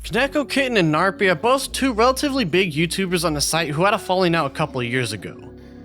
KonekoKitten and Narpy are both two relatively big YouTubers on the site who had a falling out a couple of years ago.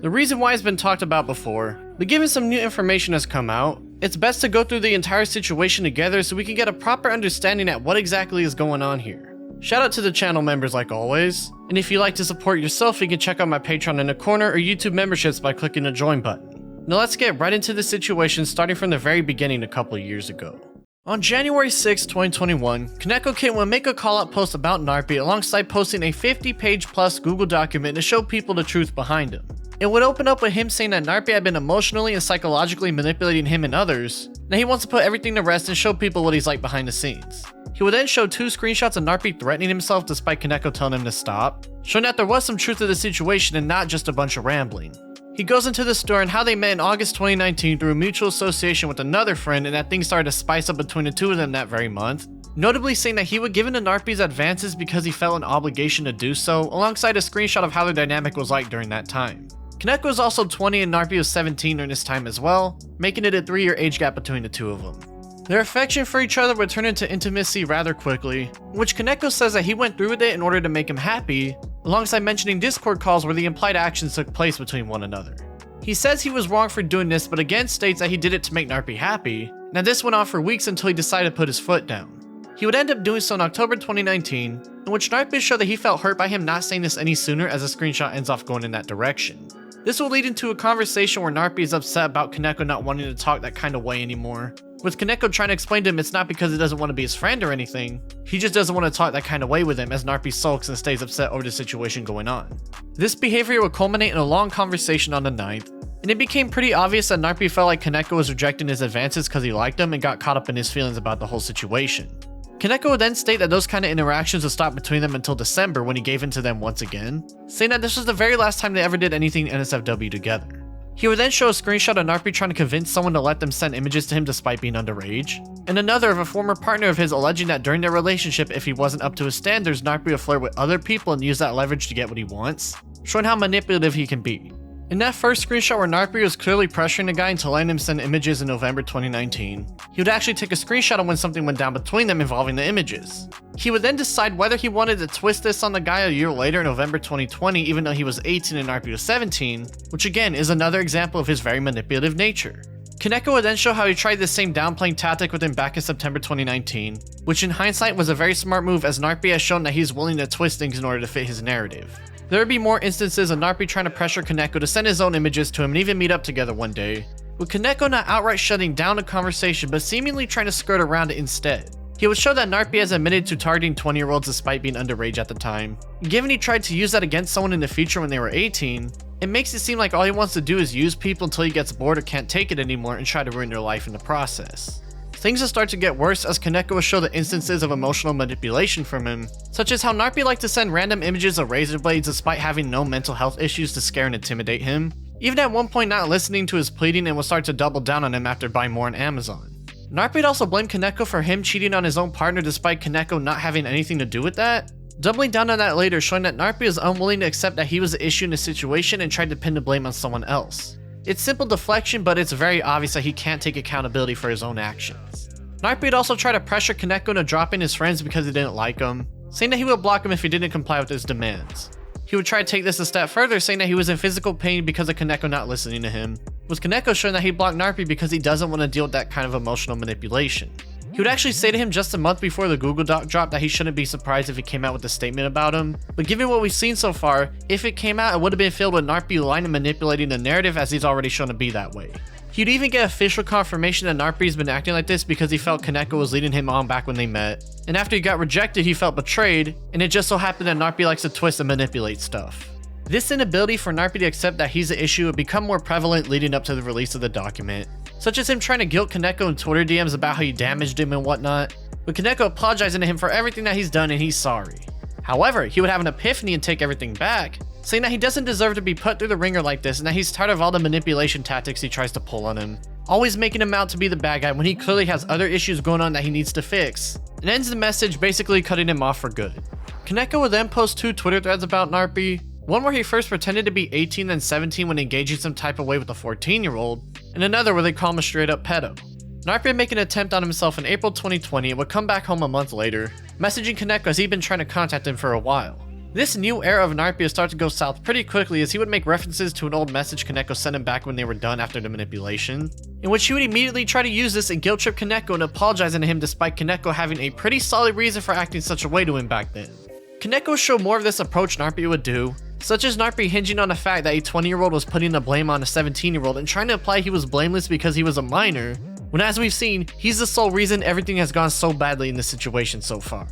The reason why has been talked about before, but given some new information has come out, it's best to go through the entire situation together so we can get a proper understanding at what exactly is going on here. Shout out to the channel members like always, and if you'd like to support yourself you can check out my Patreon in the corner or YouTube memberships by clicking the join button. Now let's get right into the situation starting from the very beginning a couple of years ago. On January 6, 2021, KonekoKitten would make a call-out post about Narpy alongside posting a 50-page plus Google document to show people the truth behind him. It would open up with him saying that Narpy had been emotionally and psychologically manipulating him and others, and he wants to put everything to rest and show people what he's like behind the scenes. He would then show two screenshots of Narpy threatening himself despite Koneko telling him to stop, showing that there was some truth to the situation and not just a bunch of rambling. He goes into the story and how they met in August 2019 through a mutual association with another friend and that things started to spice up between the two of them that very month, notably saying that he would give in to Narpy's advances because he felt an obligation to do so, alongside a screenshot of how their dynamic was like during that time. Koneko was also 20 and Narpy was 17 during this time as well, making it a 3-year age gap between the two of them. Their affection for each other would turn into intimacy rather quickly, which Koneko says that he went through with it in order to make him happy, alongside mentioning Discord calls where the implied actions took place between one another. He says he was wrong for doing this, but again states that he did it to make Narpy happy. Now this went on for weeks until he decided to put his foot down. He would end up doing so in October 2019, in which Narpy showed that he felt hurt by him not saying this any sooner as the screenshot ends off going in that direction. This will lead into a conversation where Narpy is upset about Koneko not wanting to talk that kind of way anymore, with Koneko trying to explain to him it's not because he doesn't want to be his friend or anything, he just doesn't want to talk that kind of way with him as Narpy sulks and stays upset over the situation going on. This behavior would culminate in a long conversation on the 9th, and it became pretty obvious that Narpy felt like Koneko was rejecting his advances because he liked him and got caught up in his feelings about the whole situation. Koneko would then state that those kind of interactions would stop between them until December when he gave in to them once again, saying that this was the very last time they ever did anything NSFW together. He would then show a screenshot of Narpy trying to convince someone to let them send images to him despite being underage, and another of a former partner of his alleging that during their relationship, if he wasn't up to his standards, Narpy would flirt with other people and use that leverage to get what he wants, showing how manipulative he can be. In that first screenshot where Narpy was clearly pressuring the guy into letting him send images in November 2019, he would actually take a screenshot of when something went down between them involving the images. He would then decide whether he wanted to twist this on the guy a year later in November 2020 even though he was 18 and Narpy was 17, which again is another example of his very manipulative nature. Koneko would then show how he tried this same downplaying tactic with him back in September 2019, which in hindsight was a very smart move as Narpy has shown that he's willing to twist things in order to fit his narrative. There would be more instances of Narpy trying to pressure Koneko to send his own images to him and even meet up together one day, with Koneko not outright shutting down the conversation but seemingly trying to skirt around it instead. He would show that Narpy has admitted to targeting 20-year-olds despite being underage at the time. Given he tried to use that against someone in the future when they were 18, it makes it seem like all he wants to do is use people until he gets bored or can't take it anymore and try to ruin their life in the process. Things will start to get worse as Koneko will show the instances of emotional manipulation from him, such as how Narpy liked to send random images of razor blades despite having no mental health issues to scare and intimidate him, even at one point not listening to his pleading and will start to double down on him after buying more on Amazon. Narpy would also blame Koneko for him cheating on his own partner despite Koneko not having anything to do with that, doubling down on that later, showing that Narpy is unwilling to accept that he was the issue in the situation and tried to pin the blame on someone else. It's simple deflection, but it's very obvious that he can't take accountability for his own actions. Narpy would also try to pressure Koneko into dropping his friends because he didn't like him, saying that he would block him if he didn't comply with his demands. He would try to take this a step further, saying that he was in physical pain because of Koneko not listening to him, with Koneko showing that he blocked Narpy because he doesn't want to deal with that kind of emotional manipulation. He would actually say to him just a month before the Google Doc dropped that he shouldn't be surprised if he came out with a statement about him, but given what we've seen so far, if it came out it would have been filled with Narpy lying and manipulating the narrative as he's already shown to be that way. He'd even get official confirmation that Narpy's been acting like this because he felt Koneko was leading him on back when they met, and after he got rejected he felt betrayed, and it just so happened that Narpy likes to twist and manipulate stuff. This inability for Narpy to accept that he's the issue would become more prevalent leading up to the release of the document, such as him trying to guilt Koneko in Twitter DMs about how he damaged him and whatnot, with Koneko apologizing to him for everything that he's done and he's sorry. However, he would have an epiphany and take everything back, saying that he doesn't deserve to be put through the ringer like this and that he's tired of all the manipulation tactics he tries to pull on him, always making him out to be the bad guy when he clearly has other issues going on that he needs to fix, and ends the message basically cutting him off for good. Koneko would then post 2 Twitter threads about Narpy, one where he first pretended to be 18 and 17 when engaging some type of way with a 14-year-old, and another where they call him a straight up pedo. Narpy would make an attempt on himself in April 2020 and would come back home a month later, messaging Koneko as he'd been trying to contact him for a while. This new era of Narpy would start to go south pretty quickly as he would make references to an old message Koneko sent him back when they were done after the manipulation, in which he would immediately try to use this and guilt trip Koneko and apologizing to him despite Koneko having a pretty solid reason for acting such a way to him back then. Koneko showed more of this approach Narpy would do, such as Narpy hinging on the fact that a 20-year-old was putting the blame on a 17-year-old and trying to imply he was blameless because he was a minor, when as we've seen, he's the sole reason everything has gone so badly in this situation so far.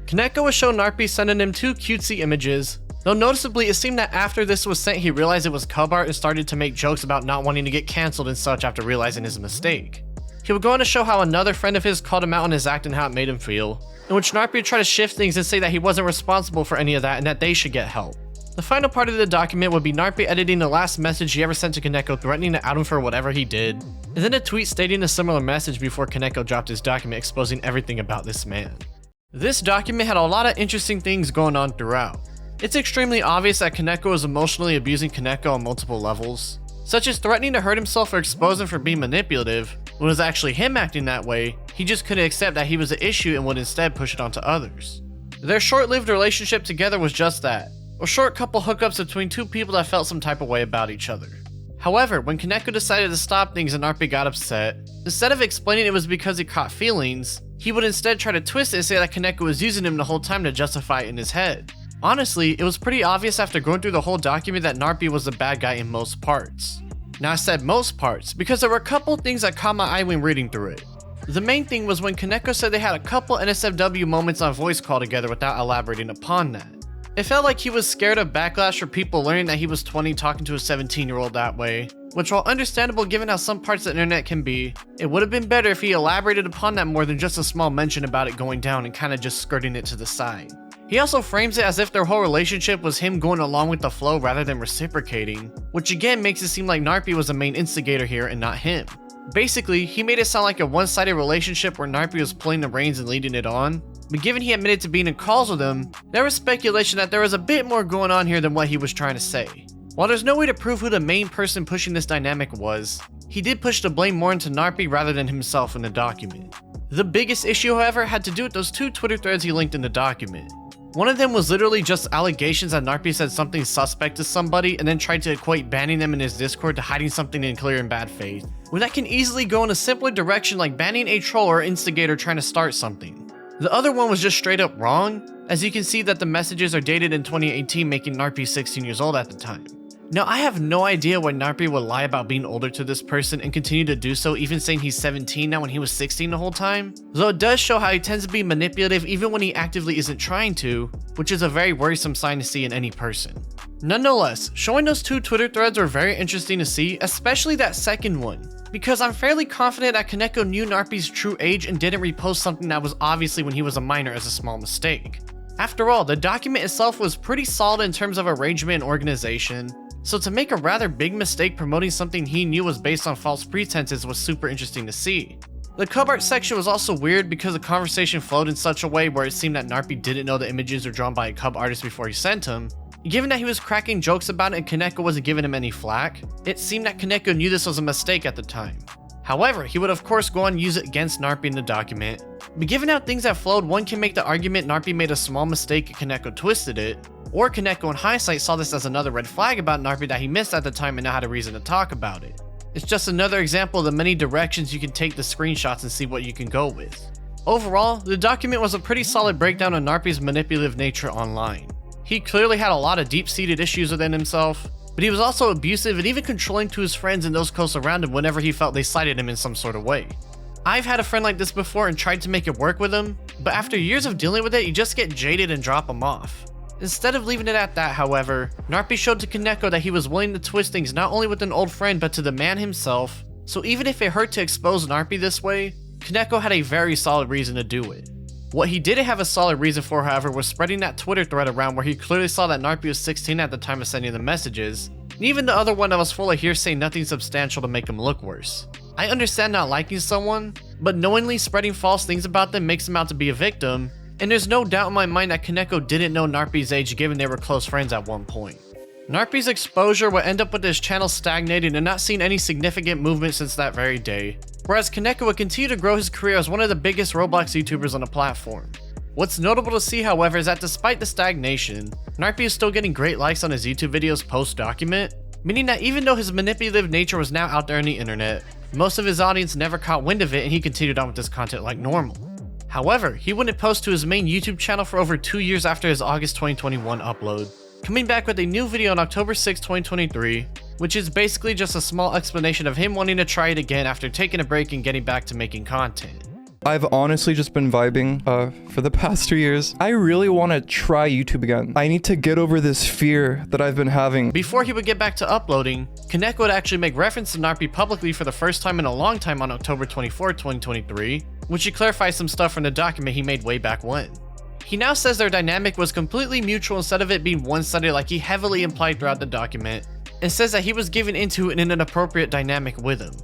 Koneko would show Narpy sending him 2 cutesy images, though noticeably it seemed that after this was sent he realized it was cub art and started to make jokes about not wanting to get cancelled and such after realizing his mistake. He would go on to show how another friend of his called him out on his act and how it made him feel, in which Narpy would try to shift things and say that he wasn't responsible for any of that and that they should get help. The final part of the document would be Narpy editing the last message he ever sent to Koneko threatening to out him for whatever he did, and then a tweet stating a similar message before Koneko dropped his document exposing everything about this man. This document had a lot of interesting things going on throughout. It's extremely obvious that Koneko was emotionally abusing Koneko on multiple levels, such as threatening to hurt himself or expose him for being manipulative. When it was actually him acting that way, he just couldn't accept that he was the issue and would instead push it onto others. Their short-lived relationship together was just that, a short couple hookups between 2 people that felt some type of way about each other. However, when Koneko decided to stop things and Narpy got upset, instead of explaining it was because he caught feelings, he would instead try to twist it and say that Koneko was using him the whole time to justify it in his head. Honestly, it was pretty obvious after going through the whole document that Narpy was the bad guy in most parts. Now I said most parts because there were a couple things that caught my eye when reading through it. The main thing was when Koneko said they had a couple NSFW moments on voice call together without elaborating upon that. It felt like he was scared of backlash for people learning that he was 20 talking to a 17-year-old that way, which while understandable given how some parts of the internet can be, it would have been better if he elaborated upon that more than just a small mention about it going down and kinda just skirting it to the side. He also frames it as if their whole relationship was him going along with the flow rather than reciprocating, which again makes it seem like Narpy was the main instigator here and not him. Basically, he made it sound like a one-sided relationship where Narpy was pulling the reins and leading it on, but given he admitted to being in calls with him, there was speculation that there was a bit more going on here than what he was trying to say. While there's no way to prove who the main person pushing this dynamic was, he did push the blame more into Narpy rather than himself in the document. The biggest issue, however, had to do with those 2 Twitter threads he linked in the document. One of them was literally just allegations that Narpy said something suspect to somebody and then tried to equate banning them in his Discord to hiding something in clear and bad faith, when that can easily go in a simpler direction like banning a troll or instigator trying to start something. The other one was just straight up wrong, as you can see that the messages are dated in 2018, making Narpy 16 years old at the time. Now I have no idea why Narpy would lie about being older to this person and continue to do so, even saying he's 17 now when he was 16 the whole time, though it does show how he tends to be manipulative even when he actively isn't trying to, which is a very worrisome sign to see in any person. Nonetheless, showing those 2 Twitter threads were very interesting to see, especially that second one, because I'm fairly confident that Koneko knew Narpy's true age and didn't repost something that was obviously when he was a minor as a small mistake. After all, the document itself was pretty solid in terms of arrangement and organization, so to make a rather big mistake promoting something he knew was based on false pretenses was super interesting to see. The cub art section was also weird because the conversation flowed in such a way where it seemed that Narpy didn't know the images were drawn by a cub artist before he sent them. Given that he was cracking jokes about it and Koneko wasn't giving him any flack, it seemed that Koneko knew this was a mistake at the time. However, he would of course go on and use it against Narpy in the document, but given how things have flowed, one can make the argument Narpy made a small mistake and Koneko twisted it, or Koneko in hindsight saw this as another red flag about Narpy that he missed at the time and now had a reason to talk about it. It's just another example of the many directions you can take the screenshots and see what you can go with. Overall, the document was a pretty solid breakdown of Narpy's manipulative nature online. He clearly had a lot of deep-seated issues within himself, but he was also abusive and even controlling to his friends and those close around him whenever he felt they slighted him in some sort of way. I've had a friend like this before and tried to make it work with him, but after years of dealing with it, you just get jaded and drop him off. Instead of leaving it at that, however, Narpy showed to Koneko that he was willing to twist things not only with an old friend but to the man himself, so even if it hurt to expose Narpy this way, Koneko had a very solid reason to do it. What he didn't have a solid reason for, however, was spreading that Twitter thread around where he clearly saw that Narpy was 16 at the time of sending the messages, and even the other one that was full of hearsay, nothing substantial to make him look worse. I understand not liking someone, but knowingly spreading false things about them makes him out to be a victim, and there's no doubt in my mind that Koneko didn't know Narpy's age given they were close friends at one point. Narpy's exposure would end up with his channel stagnating and not seeing any significant movement since that very day, whereas Koneko would continue to grow his career as one of the biggest Roblox YouTubers on the platform. What's notable to see, however, is that despite the stagnation, Narpy is still getting great likes on his YouTube videos post-document, meaning that even though his manipulative nature was now out there on the internet, most of his audience never caught wind of it and he continued on with this content like normal. However, he wouldn't post to his main YouTube channel for over 2 years after his August 2021 upload, coming back with a new video on October 6, 2023, which is basically just a small explanation of him wanting to try it again after taking a break and getting back to making content. I've honestly just been vibing for the past 2 years. I really want to try YouTube again. I need to get over this fear that I've been having. Before he would get back to uploading, Koneko would actually make reference to Narpy publicly for the first time in a long time on October 24, 2023, which he clarifies some stuff from the document he made way back when. He now says their dynamic was completely mutual instead of it being one-sided like he heavily implied throughout the document, and says that he was given into an inappropriate dynamic with him.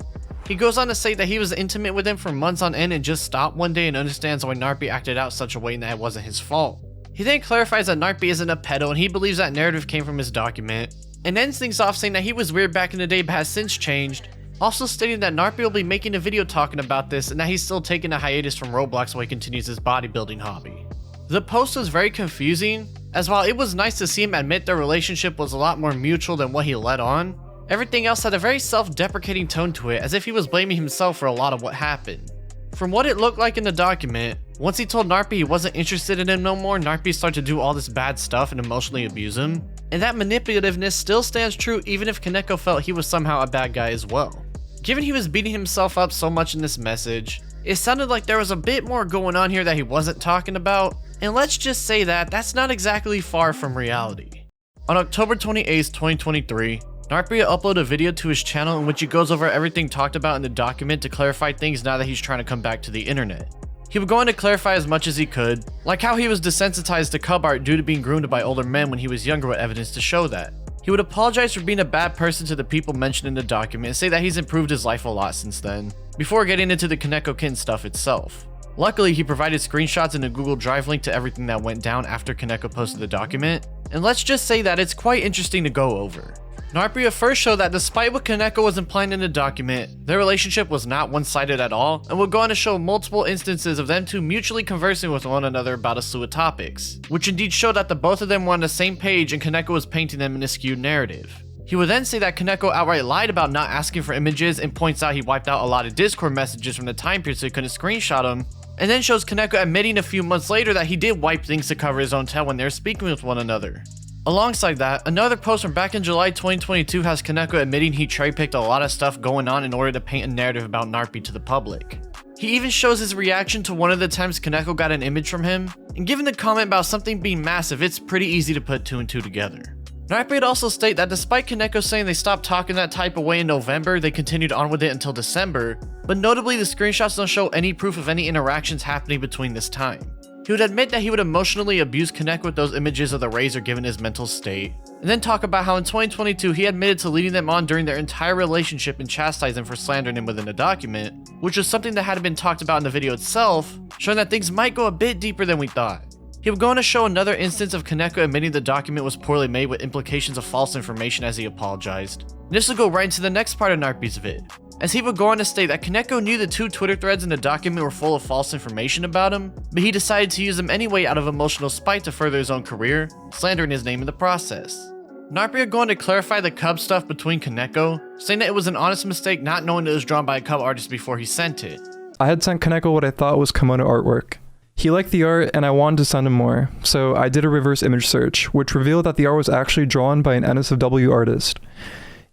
He goes on to say that he was intimate with him for months on end and just stopped one day and understands why Narpy acted out such a way and that it wasn't his fault. He then clarifies that Narpy isn't a pedo and he believes that narrative came from his document, and ends things off saying that he was weird back in the day but has since changed, also stating that Narpy will be making a video talking about this and that he's still taking a hiatus from Roblox while he continues his bodybuilding hobby. The post was very confusing, as while it was nice to see him admit their relationship was a lot more mutual than what he let on, everything else had a very self-deprecating tone to it, as if he was blaming himself for a lot of what happened. From what it looked like in the document, once he told Narpy he wasn't interested in him no more, Narpy started to do all this bad stuff and emotionally abuse him, and that manipulativeness still stands true even if Koneko felt he was somehow a bad guy as well. Given he was beating himself up so much in this message, it sounded like there was a bit more going on here that he wasn't talking about, and let's just say that that's not exactly far from reality. On October 28, 2023, Narpy uploaded a video to his channel in which he goes over everything talked about in the document to clarify things now that he's trying to come back to the internet. He would go on to clarify as much as he could, like how he was desensitized to cub art due to being groomed by older men when he was younger with evidence to show that. He would apologize for being a bad person to the people mentioned in the document and say that he's improved his life a lot since then, before getting into the KonekoKitten stuff itself. Luckily, he provided screenshots and a Google Drive link to everything that went down after Koneko posted the document, and let's just say that it's quite interesting to go over. Narpy first showed that despite what Koneko was implying in the document, their relationship was not one-sided at all, and would go on to show multiple instances of them two mutually conversing with one another about a slew of topics, which indeed showed that the both of them were on the same page and Koneko was painting them in a skewed narrative. He would then say that Koneko outright lied about not asking for images and points out he wiped out a lot of Discord messages from the time period so he couldn't screenshot them, and then shows Koneko admitting a few months later that he did wipe things to cover his own tail when they were speaking with one another. Alongside that, another post from back in July 2022 has Koneko admitting he cherry-picked a lot of stuff going on in order to paint a narrative about Narpy to the public. He even shows his reaction to one of the times Koneko got an image from him, and given the comment about something being massive, it's pretty easy to put two and two together. Narpy would also state that despite Koneko saying they stopped talking that type of way in November, they continued on with it until December, but notably the screenshots don't show any proof of any interactions happening between this time. He would admit that he would emotionally abuse Koneko with those images of the razor given his mental state, and then talk about how in 2022 he admitted to leading them on during their entire relationship and chastised them for slandering him within the document, which was something that hadn't been talked about in the video itself, showing that things might go a bit deeper than we thought. He would go on to show another instance of Koneko admitting the document was poorly made with implications of false information as he apologized. This will go right into the next part of Narpy's vid, as he would go on to state that Koneko knew the 2 Twitter threads in the document were full of false information about him, but he decided to use them anyway out of emotional spite to further his own career, slandering his name in the process. Narpy would go on to clarify the cub stuff between Koneko, saying that it was an honest mistake not knowing it was drawn by a cub artist before he sent it. I had sent Koneko what I thought was kimono artwork. He liked the art and I wanted to send him more, so I did a reverse image search, which revealed that the art was actually drawn by an NSFW artist.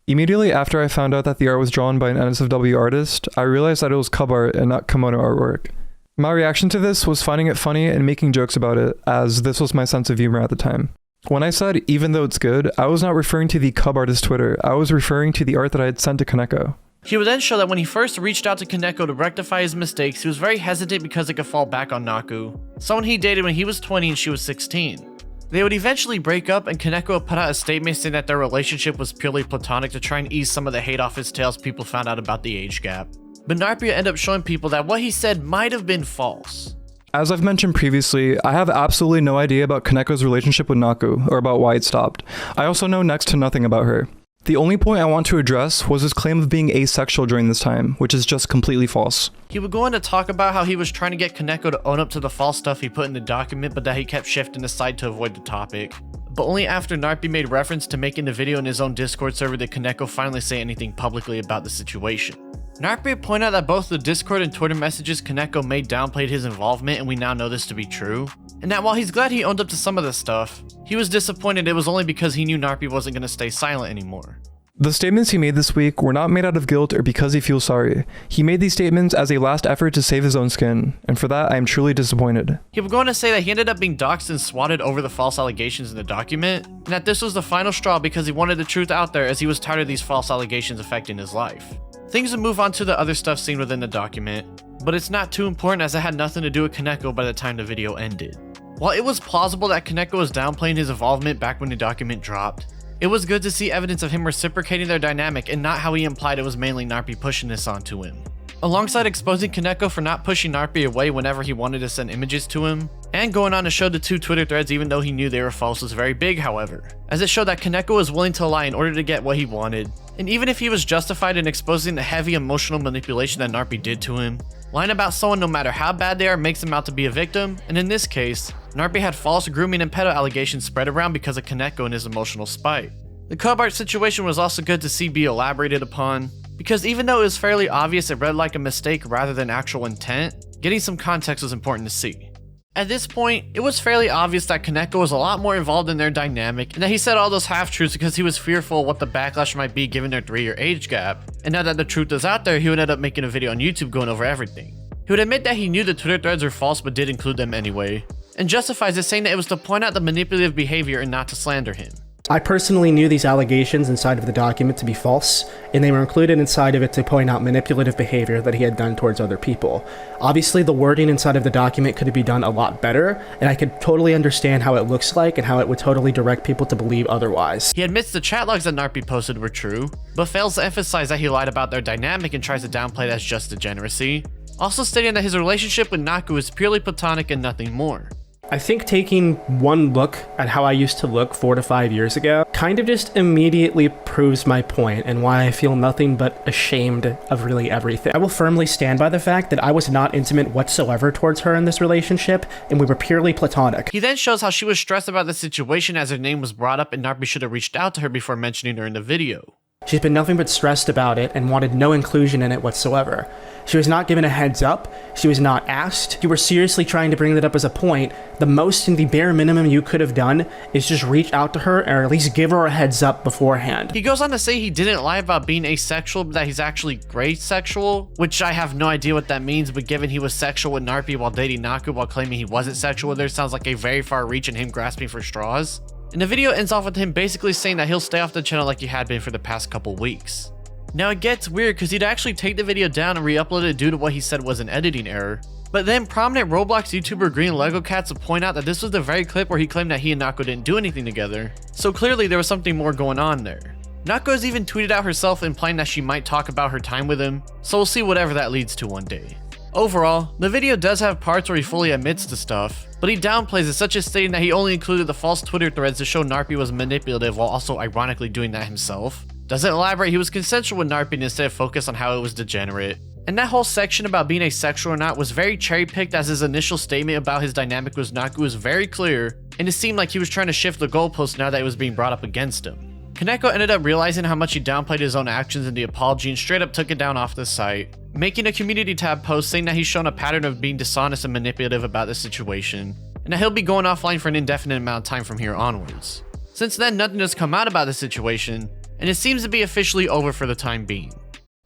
Immediately after I found out that the art was drawn by an NSFW artist, I realized that it was cub art and not kimono artwork. My reaction to this was finding it funny and making jokes about it, as this was my sense of humor at the time. When I said, even though it's good, I was not referring to the cub artist Twitter, I was referring to the art that I had sent to Koneko. He would then show that when he first reached out to Koneko to rectify his mistakes, he was very hesitant because it could fall back on Naku, someone he dated when he was 20 and she was 16. They would eventually break up, and Koneko would put out a statement saying that their relationship was purely platonic to try and ease some of the hate off his tail as people found out about the age gap. But Narpy would end up showing people that what he said might have been false. As I've mentioned previously, I have absolutely no idea about Koneko's relationship with Naku, or about why it stopped. I also know next to nothing about her. The only point I want to address was his claim of being asexual during this time, which is just completely false. He would go on to talk about how he was trying to get Koneko to own up to the false stuff he put in the document, but that he kept shifting aside to avoid the topic. But only after Narpy made reference to making the video in his own Discord server did Koneko finally say anything publicly about the situation. Narpy pointed out that both the Discord and Twitter messages Koneko made downplayed his involvement, and we now know this to be true. And that while he's glad he owned up to some of this stuff, he was disappointed it was only because he knew Narpy wasn't going to stay silent anymore. The statements he made this week were not made out of guilt or because he feels sorry. He made these statements as a last effort to save his own skin, and for that I am truly disappointed. He would go on to say that he ended up being doxxed and swatted over the false allegations in the document, and that this was the final straw because he wanted the truth out there as he was tired of these false allegations affecting his life. Things would move on to the other stuff seen within the document, but it's not too important as it had nothing to do with Koneko by the time the video ended. While it was plausible that Koneko was downplaying his involvement back when the document dropped, it was good to see evidence of him reciprocating their dynamic and not how he implied it was mainly Narpy pushing this onto him. Alongside exposing Koneko for not pushing Narpy away whenever he wanted to send images to him, and going on to show the two Twitter threads even though he knew they were false was very big however, as it showed that Koneko was willing to lie in order to get what he wanted, and even if he was justified in exposing the heavy emotional manipulation that Narpy did to him, lying about someone no matter how bad they are makes them out to be a victim, and in this case, Narpy had false grooming and pedo allegations spread around because of Koneko and his emotional spite. The Cobart situation was also good to see be elaborated upon, because even though it was fairly obvious it read like a mistake rather than actual intent, getting some context was important to see. At this point, it was fairly obvious that Koneko was a lot more involved in their dynamic, and that he said all those half-truths because he was fearful of what the backlash might be given their 3-year age gap, and now that the truth is out there, he would end up making a video on YouTube going over everything. He would admit that he knew the Twitter threads were false but did include them anyway, and justifies it saying that it was to point out the manipulative behavior and not to slander him. I personally knew these allegations inside of the document to be false, and they were included inside of it to point out manipulative behavior that he had done towards other people. Obviously, the wording inside of the document could be done a lot better, and I could totally understand how it looks like and how it would totally direct people to believe otherwise. He admits the chat logs that Narpy posted were true, but fails to emphasize that he lied about their dynamic and tries to downplay it as just degeneracy, also stating that his relationship with Naku is purely platonic and nothing more. I think taking one look at how I used to look 4 to 5 years ago kind of just immediately proves my point and why I feel nothing but ashamed of really everything. I will firmly stand by the fact that I was not intimate whatsoever towards her in this relationship, and we were purely platonic. He then shows how she was stressed about the situation as her name was brought up and Narpy should have reached out to her before mentioning her in the video. She's been nothing but stressed about it and wanted no inclusion in it whatsoever. She was not given a heads up, she was not asked. You were seriously trying to bring that up as a point. The most and the bare minimum you could have done is just reach out to her or at least give her a heads up beforehand. He goes on to say he didn't lie about being asexual, but that he's actually gray sexual, which I have no idea what that means, but given he was sexual with Narpy while dating Naku while claiming he wasn't sexual with her sounds like a very far reach in him grasping for straws. And the video ends off with him basically saying that he'll stay off the channel like he had been for the past couple weeks. Now it gets weird because he'd actually take the video down and re-upload it due to what he said was an editing error. But then prominent Roblox YouTuber Green Lego Cats would point out that this was the very clip where he claimed that he and Naku didn't do anything together. So clearly there was something more going on there. Naku has even tweeted out herself implying that she might talk about her time with him, so we'll see whatever that leads to one day. Overall, the video does have parts where he fully admits to stuff, but he downplays it, such as stating that he only included the false Twitter threads to show Narpy was manipulative while also ironically doing that himself. Doesn't elaborate he was consensual with Narpy and instead focus on how it was degenerate. And that whole section about being asexual or not was very cherry-picked, as his initial statement about his dynamic with Naku was very clear, and it seemed like he was trying to shift the goalpost now that it was being brought up against him. Koneko ended up realizing how much he downplayed his own actions in the apology and straight up took it down off the site, making a community tab post saying that he's shown a pattern of being dishonest and manipulative about the situation, and that he'll be going offline for an indefinite amount of time from here onwards. Since then, nothing has come out about the situation, and it seems to be officially over for the time being.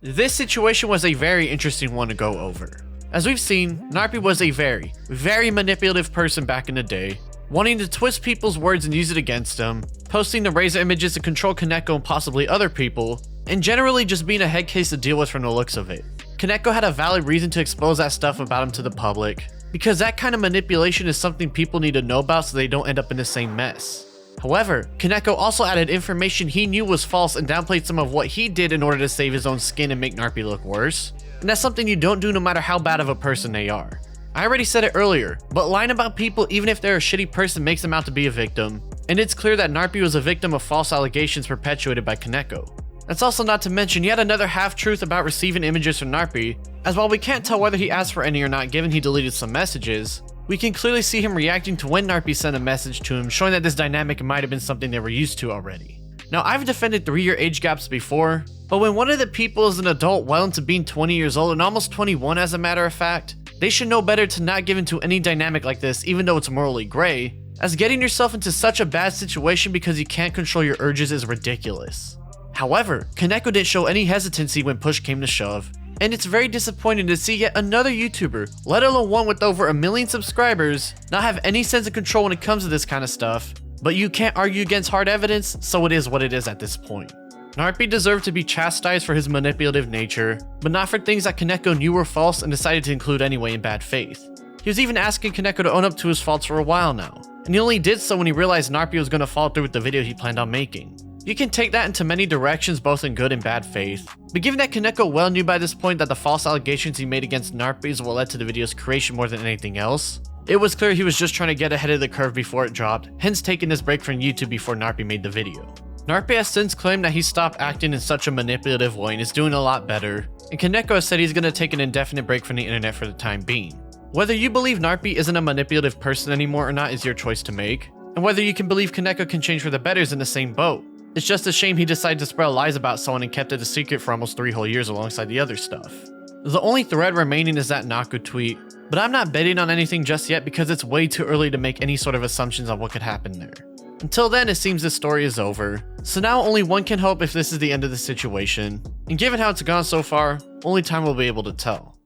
This situation was a very interesting one to go over. As we've seen, Narpy was a very, very manipulative person back in the day, wanting to twist people's words and use it against them, posting the razor images to control Koneko and possibly other people, and generally just being a head case to deal with from the looks of it. Koneko had a valid reason to expose that stuff about him to the public, because that kind of manipulation is something people need to know about so they don't end up in the same mess. However, Koneko also added information he knew was false and downplayed some of what he did in order to save his own skin and make Narpy look worse, and that's something you don't do no matter how bad of a person they are. I already said it earlier, but lying about people even if they're a shitty person makes them out to be a victim, and it's clear that Narpy was a victim of false allegations perpetuated by Koneko. That's also not to mention yet another half-truth about receiving images from Narpy, as while we can't tell whether he asked for any or not given he deleted some messages, we can clearly see him reacting to when Narpy sent a message to him, showing that this dynamic might have been something they were used to already. Now, I've defended 3-year age gaps before, but when one of the people is an adult well into being 20 years old and almost 21 as a matter of fact, they should know better to not give into any dynamic like this even though it's morally gray, as getting yourself into such a bad situation because you can't control your urges is ridiculous. However, Koneko didn't show any hesitancy when push came to shove, and it's very disappointing to see yet another YouTuber, let alone one with over 1 million subscribers, not have any sense of control when it comes to this kind of stuff. But you can't argue against hard evidence, so it is what it is at this point. Narpy deserved to be chastised for his manipulative nature, but not for things that Koneko knew were false and decided to include anyway in bad faith. He was even asking Koneko to own up to his faults for a while now, and he only did so when he realized Narpy was going to follow through with the video he planned on making. You can take that into many directions, both in good and bad faith, but given that Koneko well knew by this point that the false allegations he made against Narpy is what led to the video's creation more than anything else, it was clear he was just trying to get ahead of the curve before it dropped, hence taking this break from YouTube before Narpy made the video. Narpy has since claimed that he stopped acting in such a manipulative way and is doing a lot better, and Koneko has said he's going to take an indefinite break from the internet for the time being. Whether you believe Narpy isn't a manipulative person anymore or not is your choice to make, and whether you can believe Koneko can change for the better is in the same boat. It's just a shame he decided to spread lies about someone and kept it a secret for almost 3 whole years alongside the other stuff. The only thread remaining is that Naku tweet, but I'm not betting on anything just yet because it's way too early to make any sort of assumptions on what could happen there. Until then, it seems this story is over, so now only one can hope if this is the end of the situation, and given how it's gone so far, only time will be able to tell.